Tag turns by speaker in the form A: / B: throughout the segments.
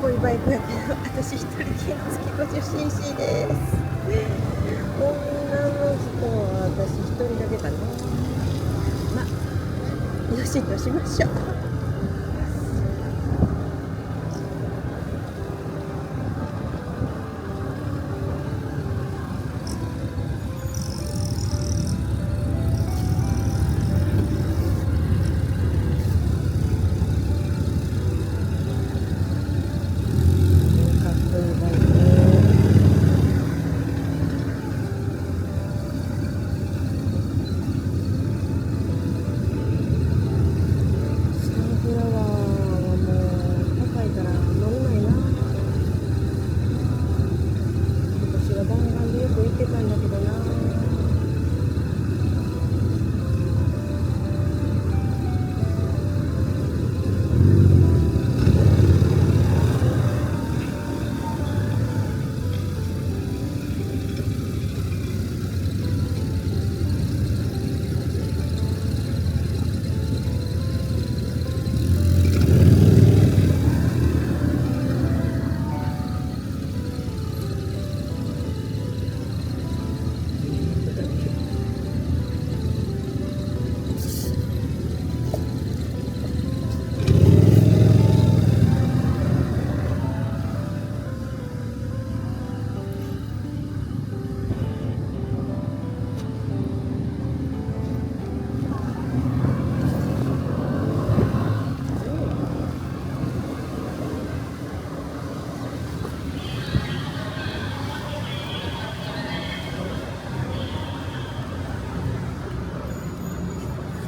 A: こういうバイクやけど、私一人原付 50cc です。女の人は私一人だけかな。まあよしとしましょう。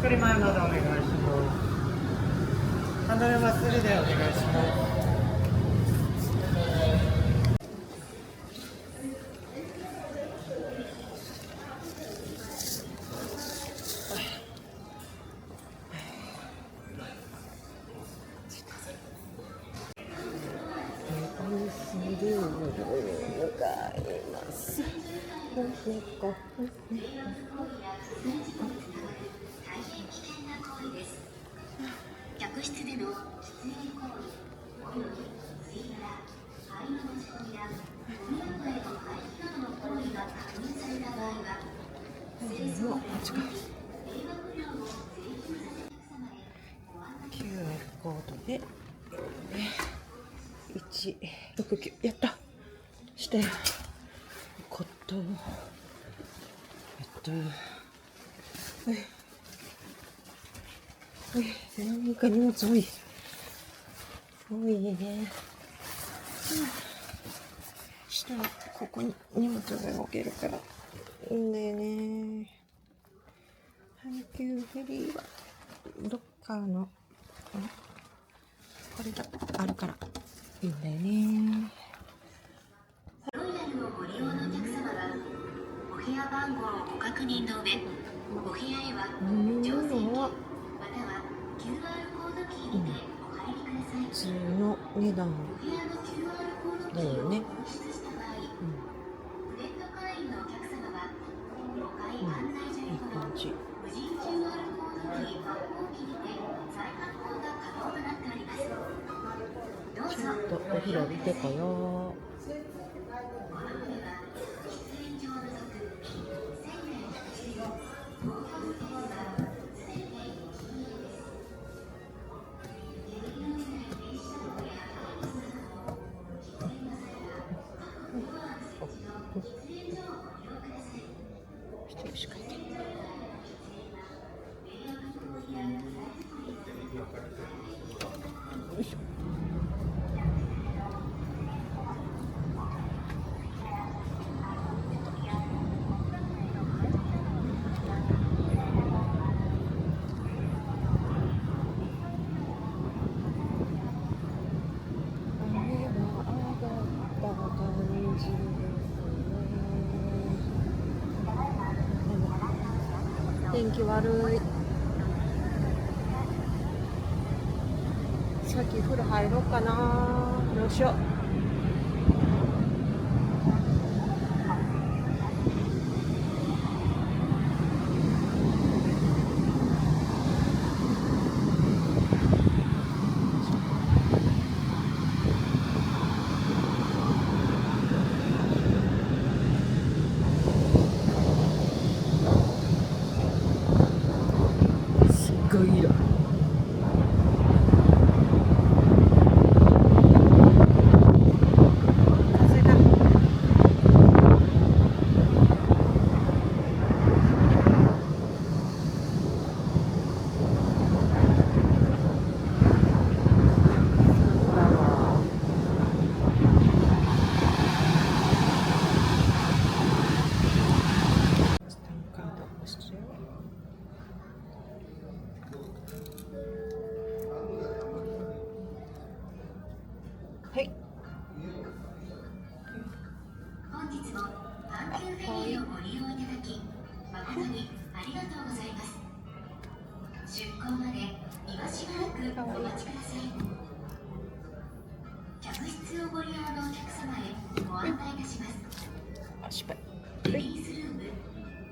B: 作り前までお願いします。ハンドルはすりでお願いします。
A: 客室での喫煙行為、および吸い殻、肺の持ち込みやゴミ箱への排気などの行為が確認された場合は、清掃員に迷惑料を請求させるお客様へご案内。 QR コードで169やったしてこと何か荷物多いね。下にここに荷物が置けるからいいんだよね。阪急フェリーはロッカーのこれがあるからいいんだよね。ロイヤルをご利用のお客様はお部屋番号をご確認の上、お部屋へは乗船券または QR コードキーにてお入りください。普通の値段お部屋の QR コードキーを紛失した場合、フレット会員のお客様は5階案内所横の無人 QR コードキー発行機にて再発行が可能となっております。どうぞ。ちょっとお風呂見てこよう。この船は喫煙所を除く船内立ち入り公共スペースはすべて禁煙です。ゲリラ以外電子タバコやタバコなどの喫煙の際は各フロアの設置の喫煙所をご利用ください。失礼しかいて。よいしょ。天気悪い。先風呂入ろうかな。よいしょ。
C: 出港まで今しばらくお待ちください。客室をご利用のお客様へご案内いたします。
A: あ、失敗。
C: レディースルーム、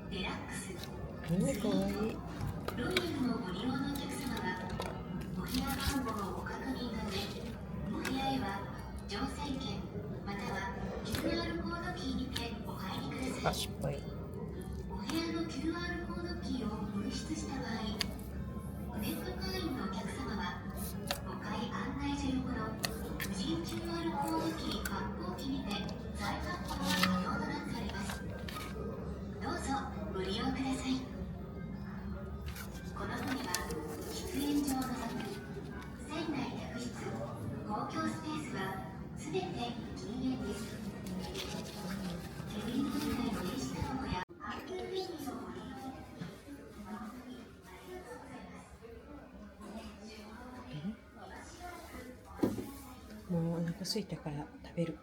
C: デラックス、
A: かわいい。
C: ロイヤルをご利用のお客様はお部屋番号をご確認の上、お部屋へは乗船券または QR コードキーにてお入りください。
A: あ、失敗。
C: お部屋の QR コードキーを紛失した場合、ネット会員のお客様は5階案内所横の無人 QR コードキー発行機にて再発行が可能となっております。どうぞご利用ください。この船は喫煙所を除く船内客室、公共スペースはすべて禁煙です。煙の出ない電子タバコやハンドルメニューをご利用
A: もうお腹空いたから食べる。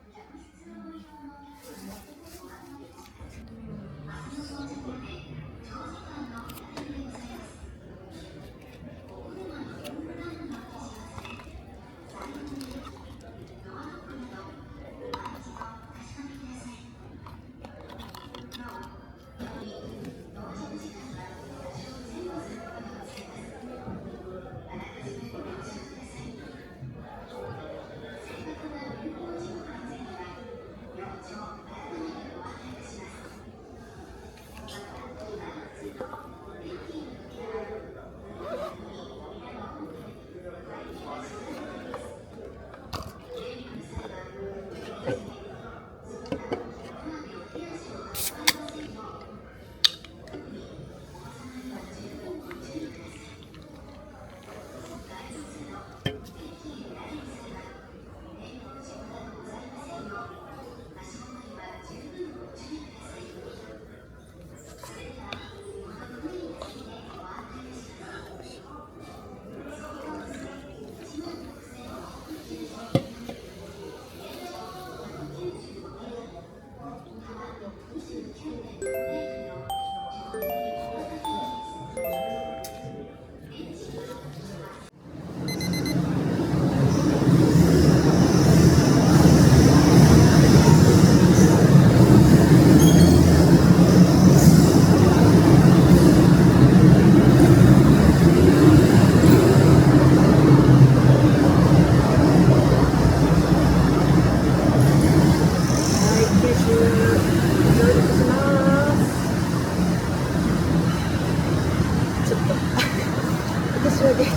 A: 私は原付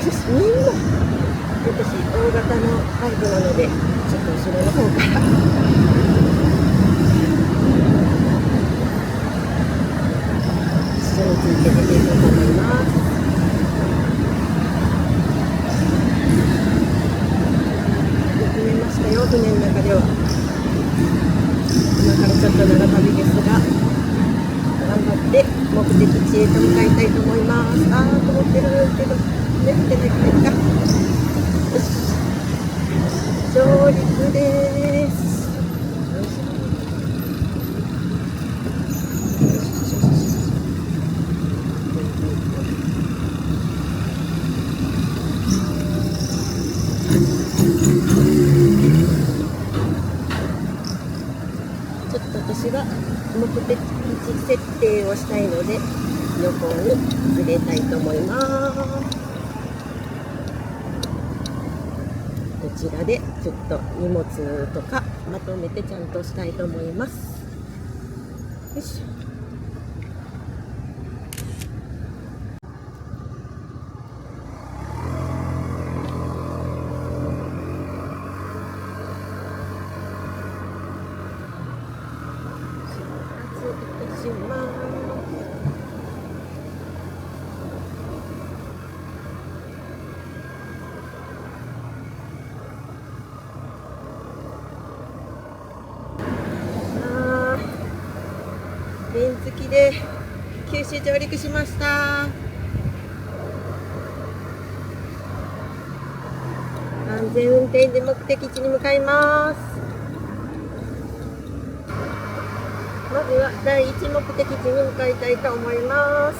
A: です。みんな私大型のバイクなのでちょっと後ろの方から後ろについて出ていこうと思います。よく寝ましたよ、船の中では。今からちょっと長旅ですが頑張って目的地へと向かいたいと思います。あーと思ってるけど眠ってないか。よし、上陸です。ちょっと私が目的地設定をしたいので横にずれたいと思います。こちらでちょっと荷物とかまとめてちゃんとしたいと思います。よいしょ。原付で九州上陸しました。安全運転で目的地に向かいます。まずは第一目的地に向かいたいと思います。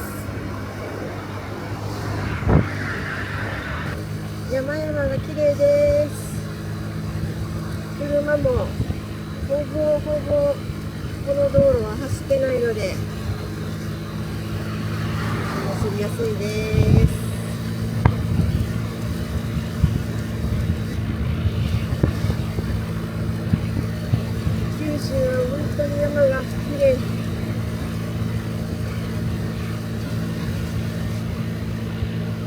A: 山々が綺麗です。車もほぼこの道路は走ってないので走りやすいです。九州は本当に山が綺麗。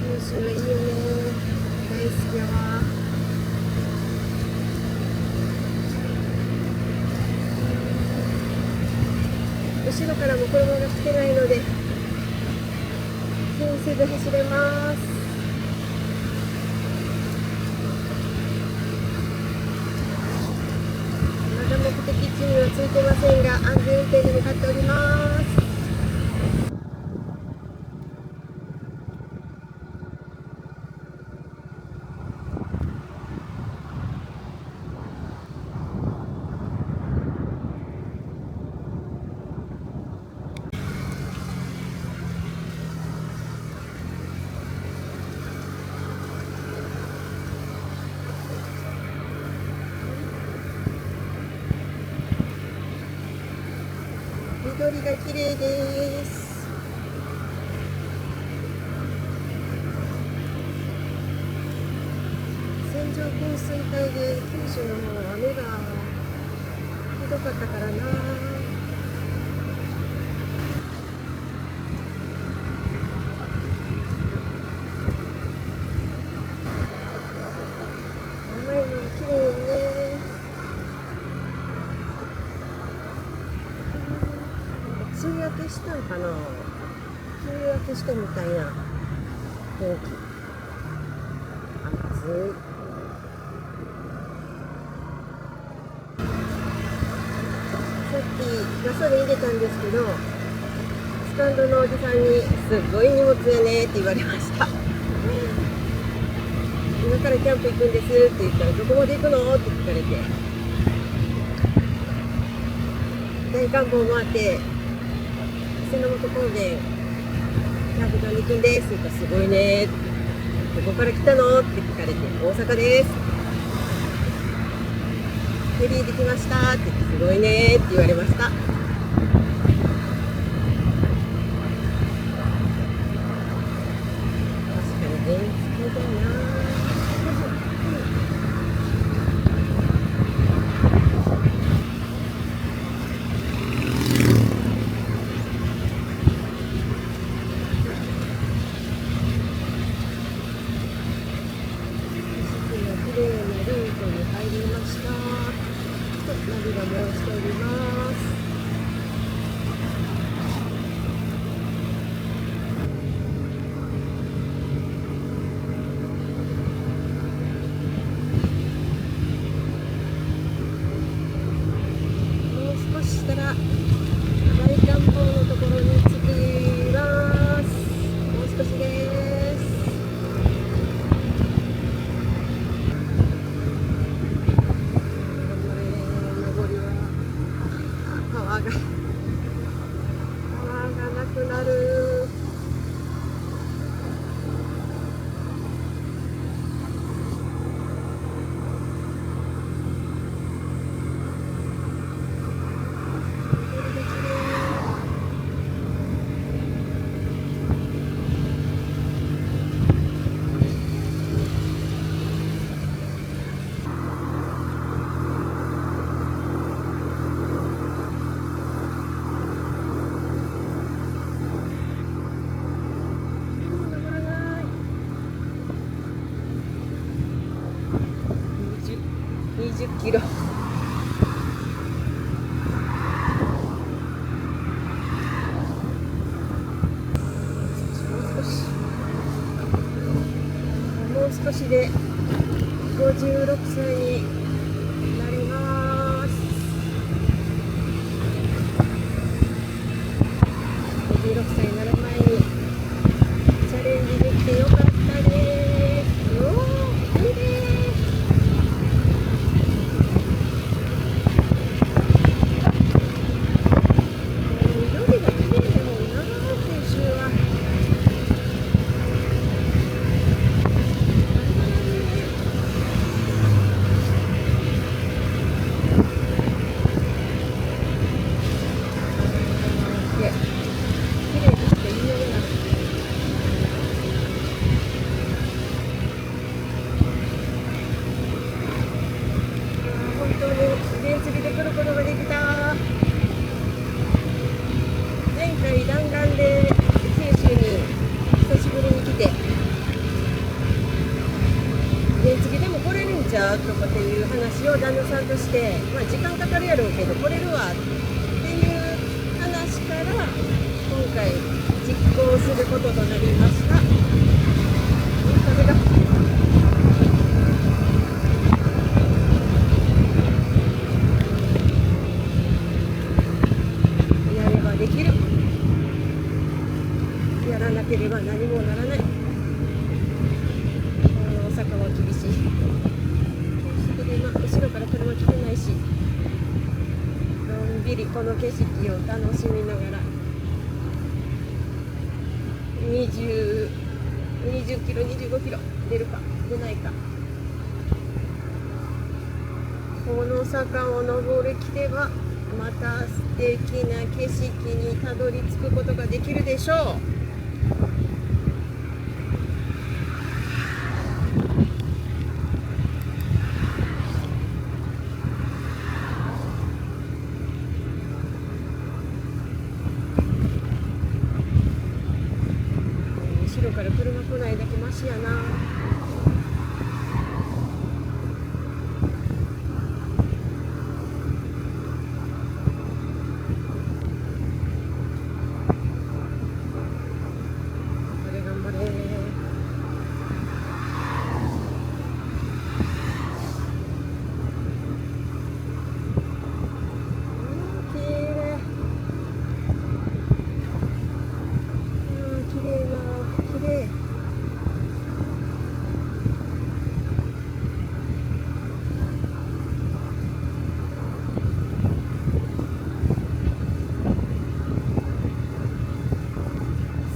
A: 九州はいいよね。大好きやわ。後ろからも車が来てないので気にせず走れます。まだ目的地にはついてませんが安全運転に向かっております。緑が綺麗です。線状降水帯で九州の方は雨がひどかったからな。甘いのが綺麗ね。梅雨明けしたんかな。梅雨明けしたみたいな天気。暑い。さっきガソリン入れたんですけど、スタンドのおじさんにすっごい荷物やねって言われました。今からキャンプ行くんですって言ったら、どこまで行くのって聞かれて、大観峰回って瀬本高原キャンプ場に行くんですって言ったら、すごいね。どこから来たのって聞かれて、大阪です。フェリーで来ましたって言って、すごいねって言われました。確かに電気だな。ナビが回しております。もう少ししたら大観峰のところに着きます。もう少しです。パワーがなくなる。20キロ。もう少しで56歳になります。56歳になる前にチャレンジできてよかったです。いいです。に来て、原付でも来れるんちゃうとかっていう話を旦那さんとして、まあ、時間かかるやろうけど来れるわっていう話から今回実行することとなりました。風がやればできる、やらなければ何もならない。この大阪は厳しい。高速で今後ろから車来てないし、のんびりこの景色を楽しみながら20キロ25キロ出るか出ないか。この坂を登りきればまた素敵な景色にたどり着くことができるでしょう。後ろから車来ないだけマシやな。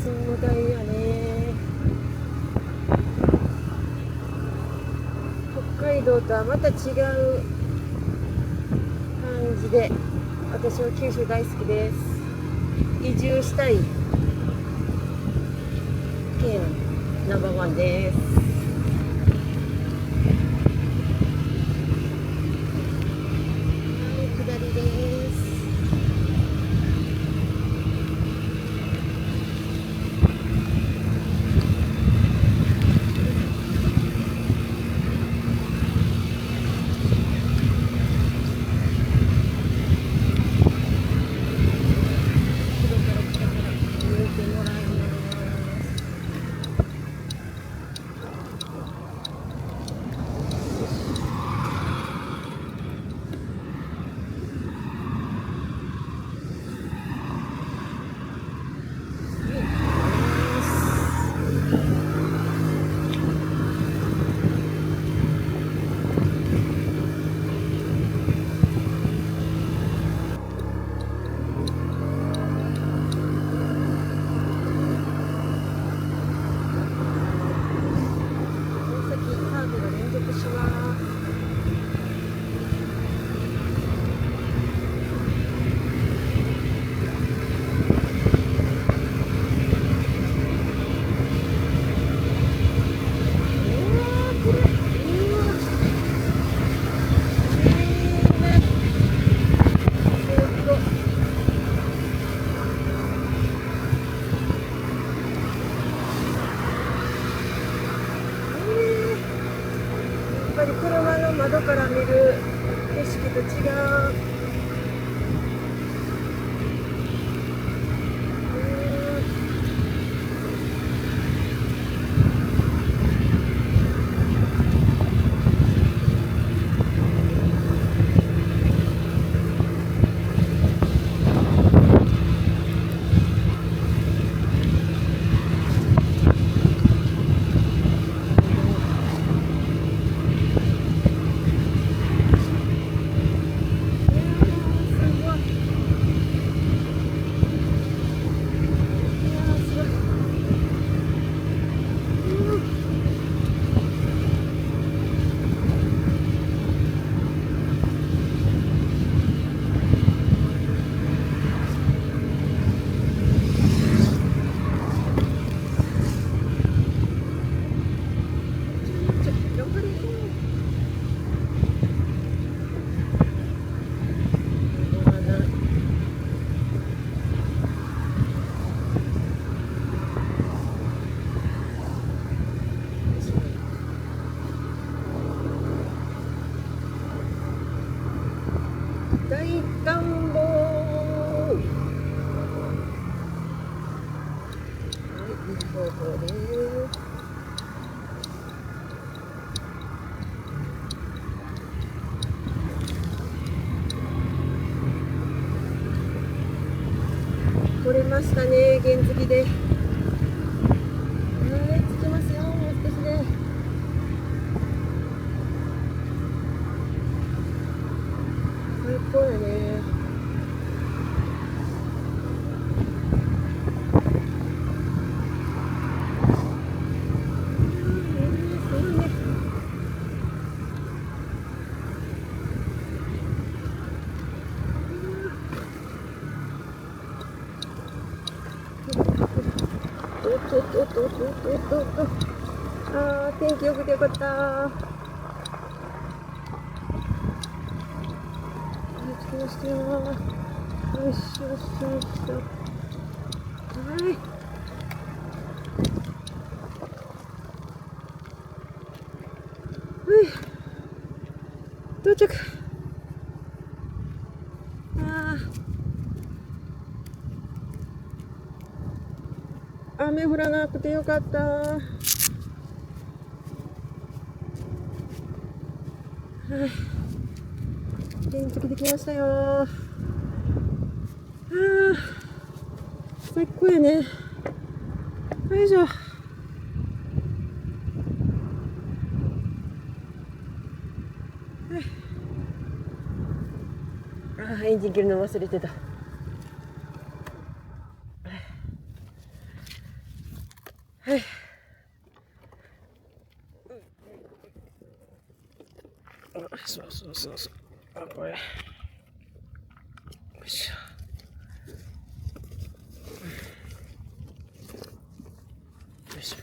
A: 壮大やね。北海道とはまた違う感じで、私は九州大好きです。移住したい県ナンバーワンです。下りです。やっぱり車の窓から見る景色と違う。ましたね、原付で。はい、着きますよ、もう少しで。最高やね。すごいね。あー、天気良くてよかった。着きましたよ。よいしょよいしょよいしょ。はい。到着。雨降らなくてよかった。はい。原付できましたよ。最高やね。よいしょ。エンジン切るの忘れてた。はい。そうそうそうそう。これ。よいしょ。よいしょ。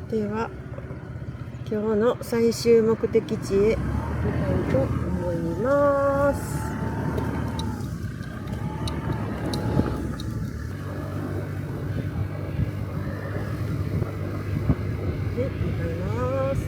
A: では今日の最終目的地へ行きたいと思います。で、向かいます。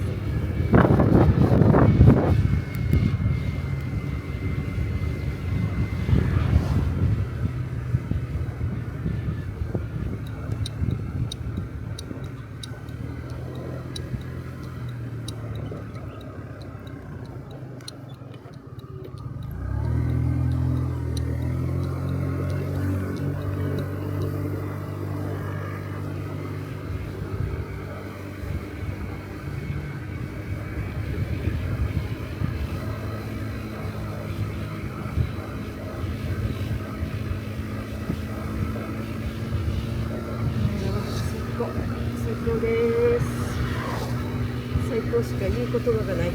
A: 最高です。最高しか言う言葉がない。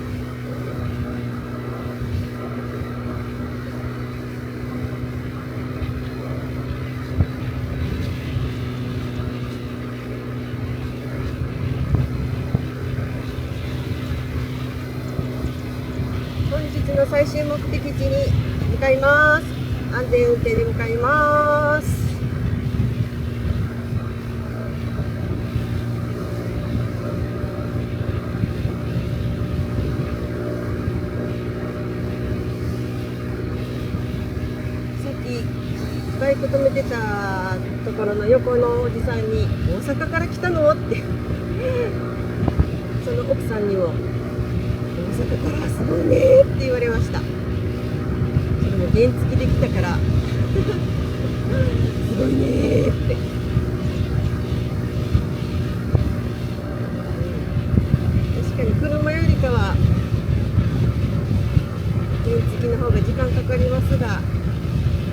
A: 本日の最終目的地に向かいます。安全運転で向かいます。バイク止めてたところの横のおじさんに「大阪から来たの?」ってその奥さんにも外からすごいねって言われました。それも原付できたからすごいねって。確かに車よりかは原付の方が時間かかりますが、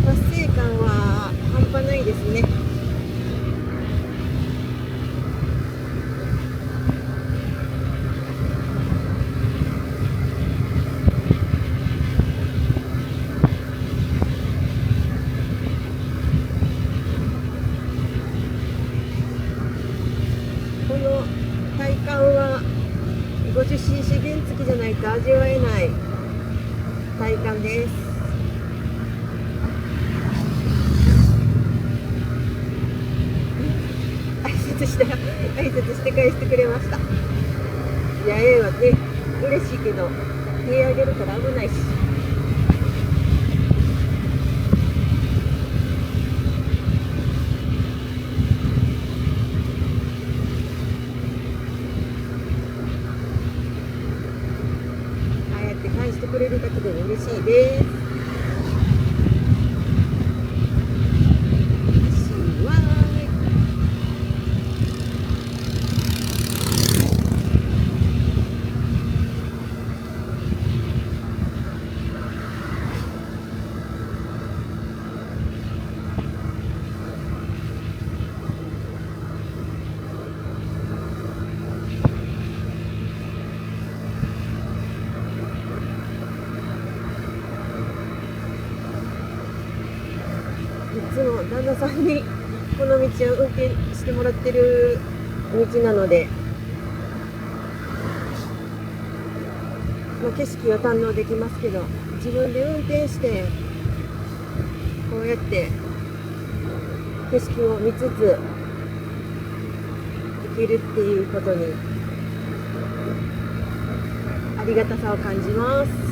A: 達成感は半端ないですね。この体感は 50cc 原付じゃないと味わえない体感です。挨拶して返してくれました。いや、はね、嬉しいけど手あげるから危ないし。ああやって返してくれるだけでも嬉しいです。いつも旦那さんにこの道を運転してもらってる道なので、景色を堪能できますけど、自分で運転してこうやって景色を見つつ行けるっていうことにありがたさを感じます。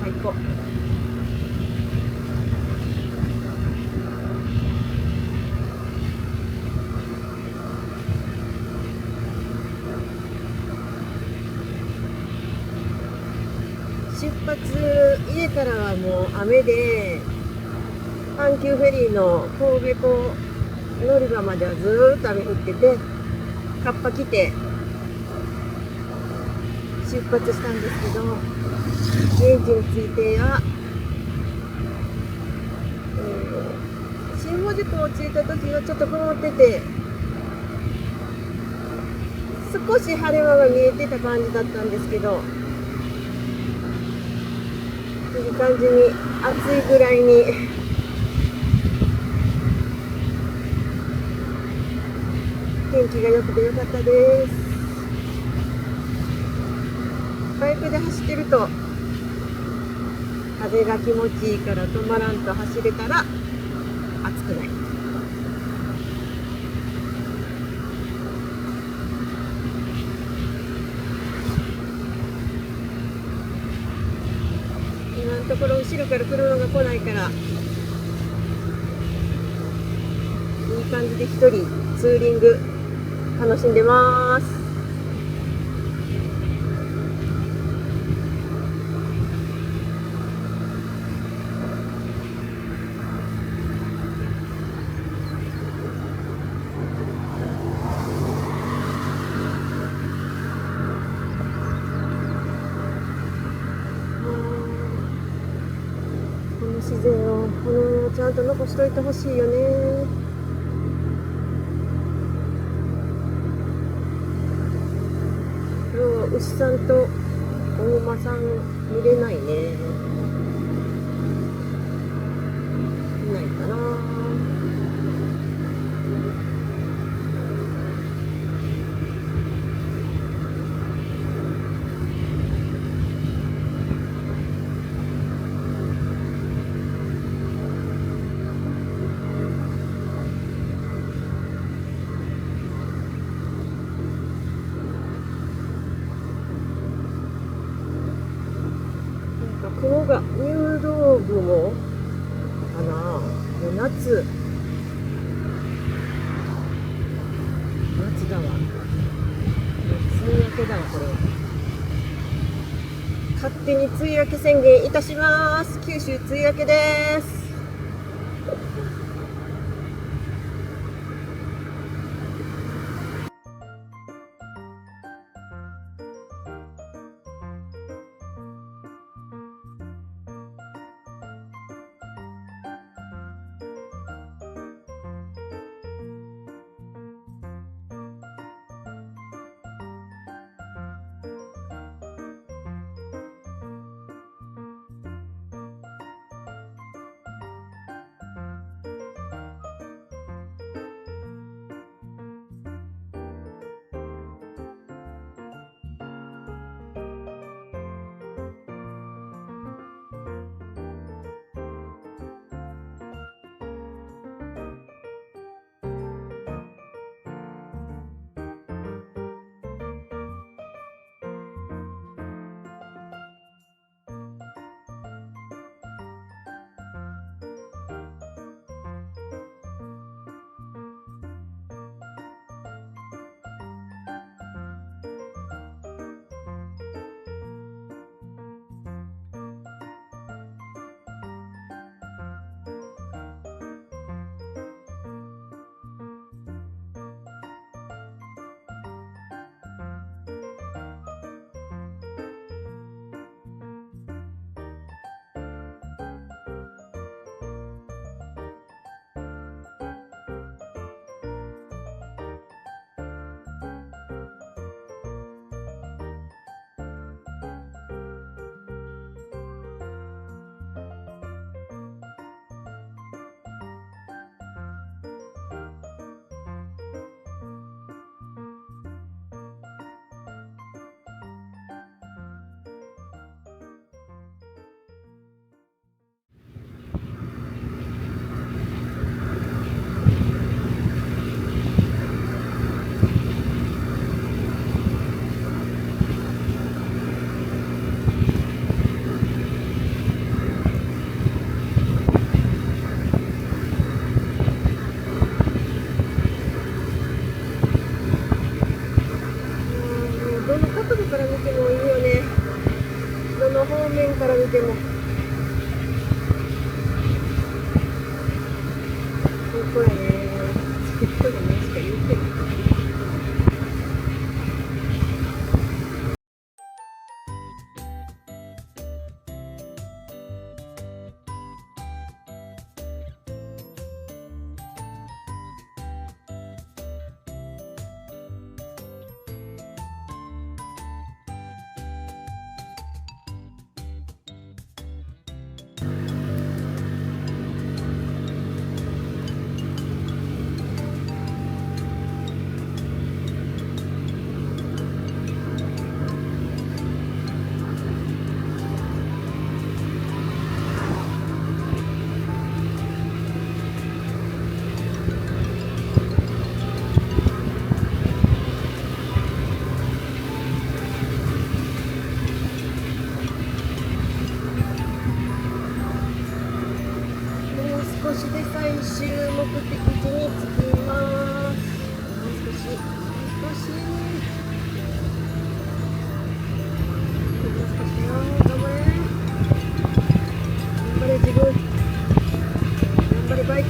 A: 最高。出発、家からはもう雨で、阪急フェリーの神戸港乗り場まではずーっと雨降ってて、カッパ来て出発したんですけど、現地に着いては、新門司港を着いた時はちょっと曇ってて、少し晴れ間が見えてた感じだったんですけど、いい感じに暑いぐらいに天気が良くて良かったです。バイクで走ってると風が気持ちいいから止まらんと走れたら暑くない。今のところ後ろから車が来ないからいい感じで一人ツーリング楽しんでます。この自然をこのままちゃんと残しといてほしいよね。牛さんとお馬さん見れないね。見ないかな。雲が入道雲かな。夏だわ。梅雨明けだわこれは。勝手に梅雨明け宣言いたします。九州梅雨明けです。どの角度から見てもいいよね。どの方面から見ても。ここやね。好きな人がねしか言ってる。少しで最終目的地に着きます。もう少し、もう少し。もう少しよ。頑張れ。頑張れ自分。頑張れバイク。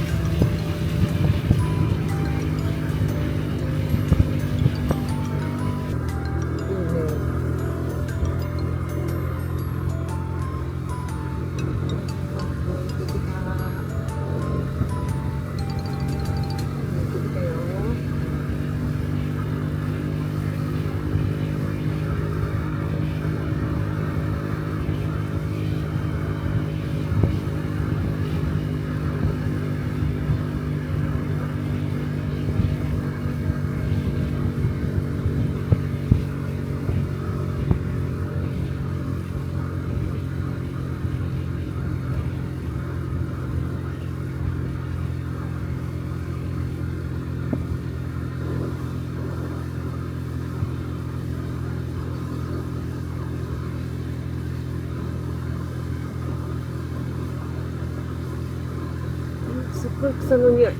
A: ごい草の匂い。こ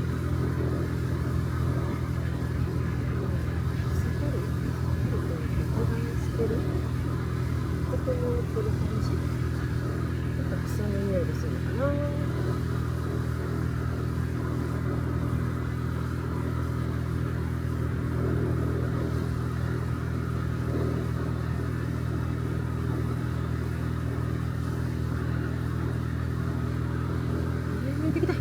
A: このこの感じ、なんか草の匂いがするかな。見てきた。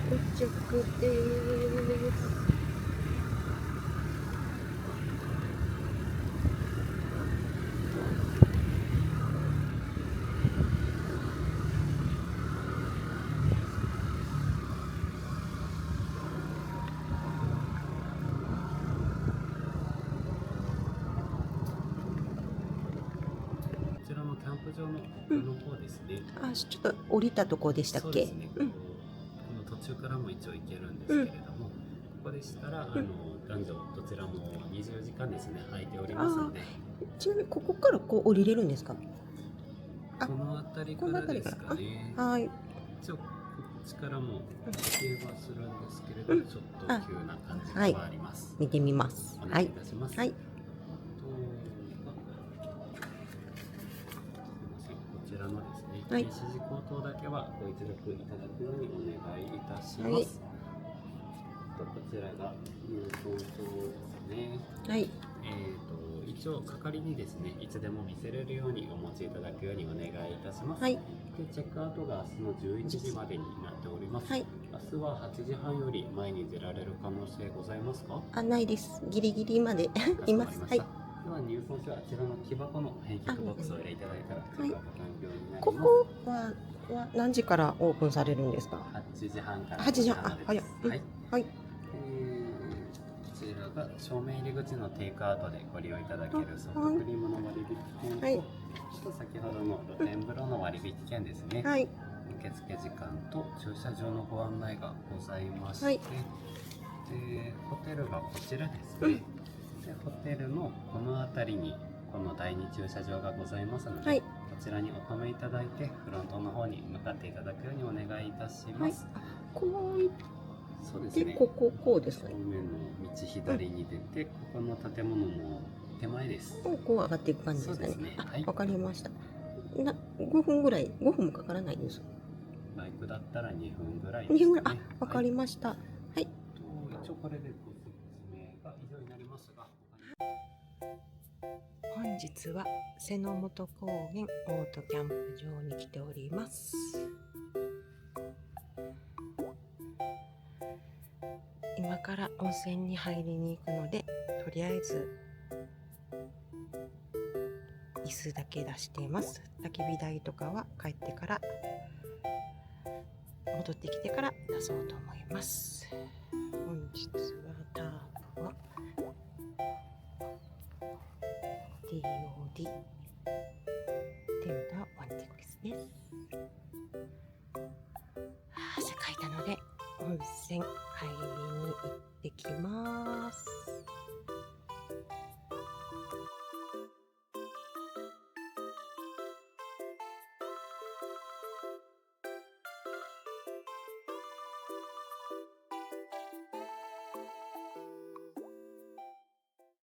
A: 到着です。
D: こちらのキャンプ場の奥の方ですね。
A: あ、ちょっと降りたとこでしたっけ？
D: そうですね。この途中からも一応行けるんですけれども、ここでしたら男女どちらも20時間ですね空いておりますので。
A: ちなみにここからこう降りれるんですか？
D: この辺りからですかね。
A: はい。
D: 一応こっちからも行けはするんですけれども、ちょっと急な感じがあります。
A: 見てみます。
D: お願いいたします。
A: はい。
D: こちらのですね、
A: はい
D: 禁止事項等だけはご一読いただくようにお願いいたします。
A: はい
D: こちらが入村証ですね。
A: はい。
D: 一応係にですね、いつでも見せれるようにお持ちいただくようにお願いいたします。
A: はい。
D: でチェックアウトが明日の11時までになっております。
A: はい。
D: 明日は8時半より前に出られる可能性ございますか？
A: ないです。ギリギリまでいます。はい。
D: では入村証はあちらの木箱の返却ボックスを入れていただいたらチェックアウト完了になります。
A: ここは何時からオープンされるんですか
D: 8時半から
A: 8時半。
D: まで
A: 早い。
D: です。はい。
A: はい。
D: こちらが正面入り口のテイクアウトでご利用いただけるソフトクリームの割引券と、
A: はい
D: 先ほどの露天風呂の割引券ですね。
A: はい。
D: 受付時間と駐車場のご案内がございまして、
A: はい
D: でホテルがこちらですね。でホテルのこの辺りにこの第2駐車場がございますので、
A: はい
D: こちらにお止めいただいてフロントの方に向かっていただくようにお願いいたします。
A: こういっ
D: そうですね。
A: てこうですね。
D: 正面の道左に出て、ここの建物の手前です。
A: こう上がっていく感じですかね。
D: そうですねはい
A: わかりました。5分ぐらい、5分もかからないです。
D: バイクだったら2分ぐらいで
A: 2
D: す
A: 分ぐらい、
D: かね。
A: わかりました。はい。
D: 一応これでご説明が以上になりますが、
A: 本日は瀬の本高原オートキャンプ場に来ております。今から温泉に入りに行くので、とりあえず椅子だけ出しています。焚き火台とかは帰ってから戻ってきてから出そうと思います。本日はタープは TOD テンダーワンテックスです。汗かいたので温泉入りに行ってきます。